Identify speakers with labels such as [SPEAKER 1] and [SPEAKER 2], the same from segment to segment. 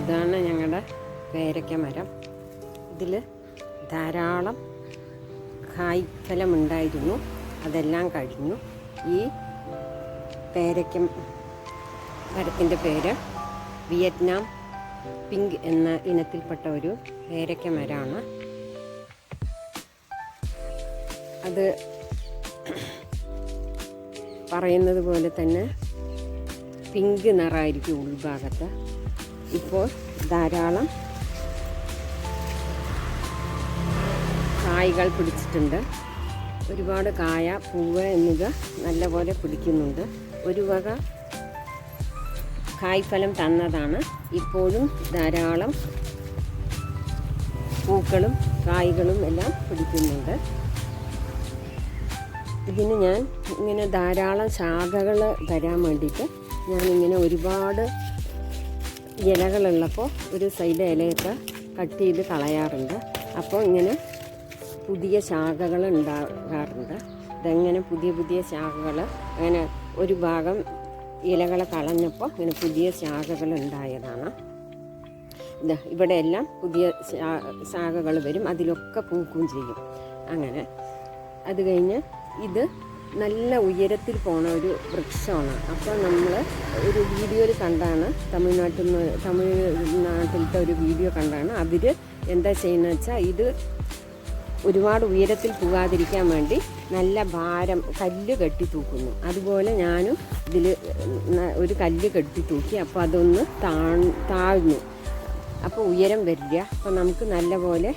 [SPEAKER 1] ഇതാണ് ഞങ്ങളുടെ പേരയ്ക്ക മരം. ഇതിൽ ധാരാളം കായ്ഫലമുണ്ടായിരുന്നു, അതെല്ലാം കഴിഞ്ഞു. ഈ പേരയ്ക്ക മരത്തിൻ്റെ പേര് വിയറ്റ്നാം പിങ്ക് എന്ന ഇനത്തിൽപ്പെട്ട ഒരു പേരയ്ക്ക മരമാണ്. അത് പറയുന്നത് പോലെ തന്നെ പിങ്ക് നിറമായിരിക്കും ഉൾഭാഗത്ത്. ഇപ്പോൾ ധാരാളം കായ്കൾ പിടിച്ചിട്ടുണ്ട്. ഒരുപാട് കായ, പൂവ് എന്നിവ നല്ലപോലെ പിടിക്കുന്നുണ്ട്. ഒരു വക കായ്ഫലം തന്നതാണ്. ഇപ്പോഴും ധാരാളം പൂക്കളും കായ്കളും എല്ലാം പിടിക്കുന്നുണ്ട്. ഇതിന് ഞാൻ ഇങ്ങനെ ധാരാളം ശാഖകൾ തരാൻ വേണ്ടിയിട്ട് ഞാനിങ്ങനെ ഒരുപാട് ഇലകളുള്ളപ്പോൾ ഒരു സൈഡ് ഇലയൊക്കെ കട്ട് ചെയ്ത് കളയാറുണ്ട്. അപ്പോൾ ഇങ്ങനെ പുതിയ ശാഖകൾ ഉണ്ടാകാറുണ്ട്. ഇതെങ്ങനെ പുതിയ പുതിയ ശാഖകൾ അങ്ങനെ ഒരു ഭാഗം ഇലകൾ കളഞ്ഞപ്പോൾ ഇങ്ങനെ പുതിയ ശാഖകൾ ഉണ്ടായതാണ്. ഇവിടെയെല്ലാം പുതിയ ശാഖകൾ വരും, അതിലൊക്കെ പൂക്കുകയും ചെയ്യും. അങ്ങനെ അത് കഴിഞ്ഞ് ഇത് നല്ല ഉയരത്തിൽ പോണ ഒരു വൃക്ഷമാണ്. അപ്പോൾ നമ്മൾ ഒരു വീഡിയോയിൽ കണ്ടാണ്, തമിഴ്നാട്ടിലത്തെ ഒരു വീഡിയോ കണ്ടാണ്. അവർ എന്താ ചെയ്യുന്നത് വെച്ചാൽ ഇത് ഒരുപാട് ഉയരത്തിൽ പോകാതിരിക്കാൻ വേണ്ടി നല്ല ഭാരം കല്ല് കെട്ടി തൂക്കുന്നു. അതുപോലെ ഞാനും ഇതിൽ ഒരു കല്ല് കെട്ടി തൂക്കി. അപ്പോൾ അതൊന്ന് താഴ്ന്നു. അപ്പോൾ ഉയരം വരില്ല. അപ്പോൾ നമുക്ക് നല്ലപോലെ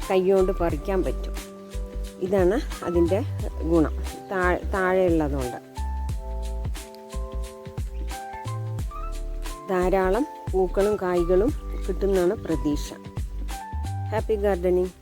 [SPEAKER 1] കൈകൊണ്ട് പറിക്കാൻ പറ്റും. ഇതാണ് അതിൻ്റെ ഗുണം, താഴെയുള്ളതുകൊണ്ട്. ധാരാളം പൂക്കളും കായ്കളും കിട്ടുമെന്നാണ് പ്രതീക്ഷ. Happy gardening.